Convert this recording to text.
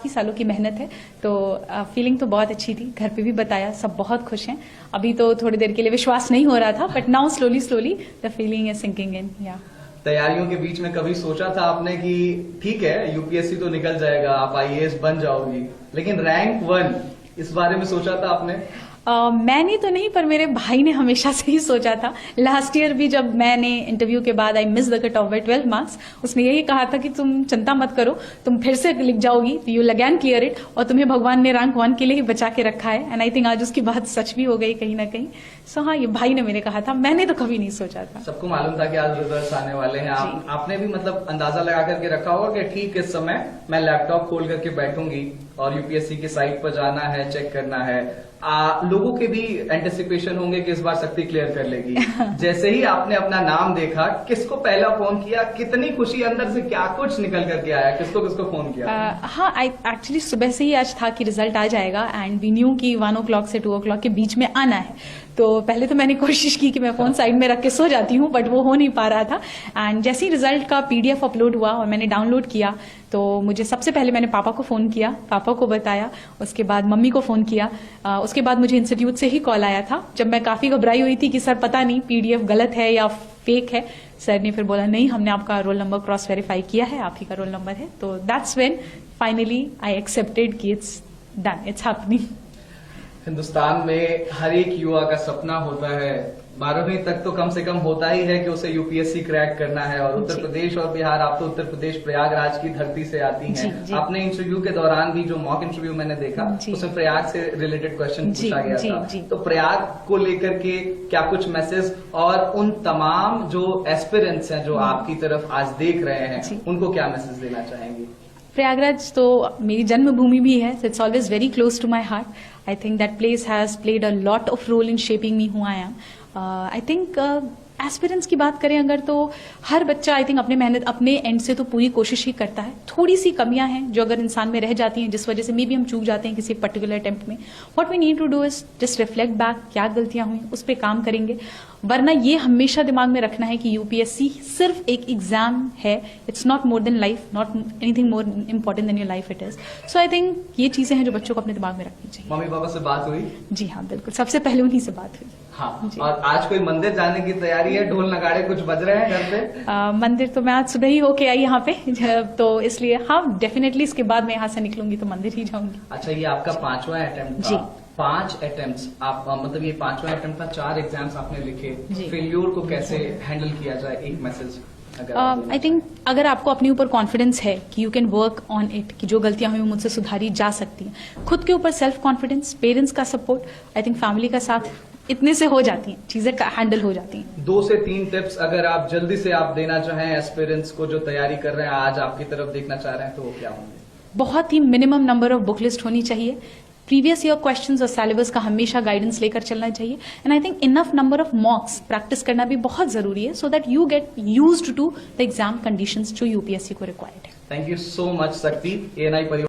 काफी सालों की मेहनत है, तो फीलिंग तो बहुत अच्छी थी। घर पे भी बताया, सब बहुत खुश हैं। अभी तो थोड़ी देर के लिए विश्वास नहीं हो रहा था, but now slowly slowly the feeling is sinking in. या तैयारियों के बीच में कभी सोचा था आपने कि ठीक है यूपीएससी तो निकल जाएगा, आप आईएएस बन जाओगी, लेकिन रैंक 1 इस बारे में सोचा था आपने? मैंने तो नहीं, पर मेरे भाई ने हमेशा से ही सोचा था। लास्ट ईयर भी जब मैंने इंटरव्यू के बाद I miss the cut off by 12 marks, उसने यही कहा था कि तुम चिंता मत करो, तुम फिर से लिख जाओगी, you will again clear it, और तुम्हें भगवान ने रैंक 1 के लिए ही बचा के रखा है। एंड आई थिंक आज उसकी बात सच भी हो गई कहीं ना कहीं। सो हाँ, ये भाई ने मेरे कहा था, मैंने तो कभी नहीं सोचा था। सबको मालूम था कि आज रिजल्ट आने वाले हैं। आपने भी मतलब अंदाजा लगा करके रखा होगा कि ठीक इस समय मैं लैपटॉप खोल करके बैठूंगी और यूपीएससी की साइट पर जाना है, चेक करना है। लोगों के भी एंटिसिपेशन होंगे कि इस बार शक्ति क्लियर कर लेगी। जैसे ही आपने अपना नाम देखा, किसको पहला फोन किया, कितनी खुशी अंदर से, क्या कुछ निकल करके आया, किसको किसको फोन किया? हाँ, एक्चुअली सुबह से ही आज था कि रिजल्ट आ जाएगा, एंड वी न्यू कि 1 o'clock से 2 o'clock के बीच में आना है। तो पहले तो मैंने कोशिश की कि मैं फोन साइड में रख के सो जाती हूँ, बट वो हो नहीं पा रहा था। एंड जैसे ही रिजल्ट का पीडीएफ अपलोड हुआ और मैंने डाउनलोड किया, तो मुझे सबसे पहले मैंने पापा को फोन किया, पापा को बताया, उसके बाद मम्मी को फोन किया। उसके बाद मुझे इंस्टीट्यूट से ही कॉल आया था, जब मैं काफी घबराई हुई थी कि सर पता नहीं पीडीएफ गलत है या फेक है। सर ने फिर बोला नहीं, हमने आपका रोल नंबर क्रॉस वेरीफाई किया है, आप ही का रोल नंबर है। तो that's when finally I accepted कि it's done, it's happening. Hindustan में हर एक युवा का सपना होता है, 12वीं तक तो कम से कम होता ही है कि उसे यूपीएससी क्रैक करना है। और उत्तर प्रदेश और बिहार, आप तो उत्तर प्रदेश प्रयागराज की धरती से आती हैं। आपने इंटरव्यू के दौरान भी, जो मॉक इंटरव्यू मैंने देखा, उसमें प्रयाग से रिलेटेड क्वेश्चन पूछा गया था। तो प्रयाग को लेकर के क्या कुछ मैसेज, और उन तमाम जो एस्पिरेंट्स हैं जो आपकी तरफ आज देख रहे हैं, उनको क्या मैसेज देना चाहेंगे? प्रयागराज तो मेरी जन्मभूमि भी है, so it's always very close to my heart. I think that place has played a lot of role in shaping me who I am. I think aspirants की बात करें अगर, तो हर बच्चा आई थिंक अपने मेहनत, अपने एंड से तो पूरी कोशिश ही करता है। थोड़ी सी कमियां हैं जो अगर इंसान में रह जाती हैं, जिस वजह से मे भी हम चूक जाते हैं किसी पर्टिकुलर अटेम्प्ट में। What we need to do is just reflect back, क्या गलतियां हुई, उस पर काम करेंगे। वरना ये हमेशा दिमाग में रखना है कि यूपीएससी सिर्फ एक एग्जाम है, it's not more than life, not anything more important then your life it is. So I think ये चीजें हैं जो बच्चों को अपने दिमाग में रखनी चाहिए। मम्मी पापा से बात हुई? जी हाँ, बिल्कुल, सबसे पहले उन्हीं से बात हुई। हाँ, और आज कोई मंदिर जाने की तैयारी है? ढोल नगाड़े कुछ बज रहे हैं घर पे? मंदिर तो मैं आज सुबह ही होके आई यहाँ पे, तो इसलिए हाँ, डेफिनेटली इसके बाद मैं यहाँ से निकलूंगी तो मंदिर ही जाऊंगी। अच्छा, ये आपका 5वां अटेम्प्ट था? 5 अटेम्प्ट्स आप, मतलब ये 5वां अटेम्प्ट था, 4 एग्जाम्स आपने लिखे। फेल्योर को कैसे हैंडल किया जाए, एक मैसेज? आई थिंक अगर आपको अपने ऊपर कॉन्फिडेंस है कि you can work on it, कि जो गलतियां हुई मुझसे सुधारी जा सकती हैं, खुद के ऊपर सेल्फ कॉन्फिडेंस, पेरेंट्स का सपोर्ट, आई थिंक फैमिली का साथ, इतने से हो जाती हैं चीजें, हैंडल हो जाती हैं। 2 से 3 टिप्स अगर आप जल्दी से आप देना चाहें एस्पिरेंट्स को जो तैयारी कर रहे हैं, आज आपकी तरफ देखना चाह रहे हैं, तो वो क्या होंगे? बहुत ही minimum number of book list होनी चाहिए। प्रीवियस ईयर क्वेश्चंस और सिलेबस का हमेशा गाइडेंस लेकर चलना चाहिए। And I think enough number of mocks practice करना भी बहुत जरूरी है, so that you get used to the exam conditions जो यूपीएससी को रिक्वायर्ड है। Thank you so much Shakti. ANI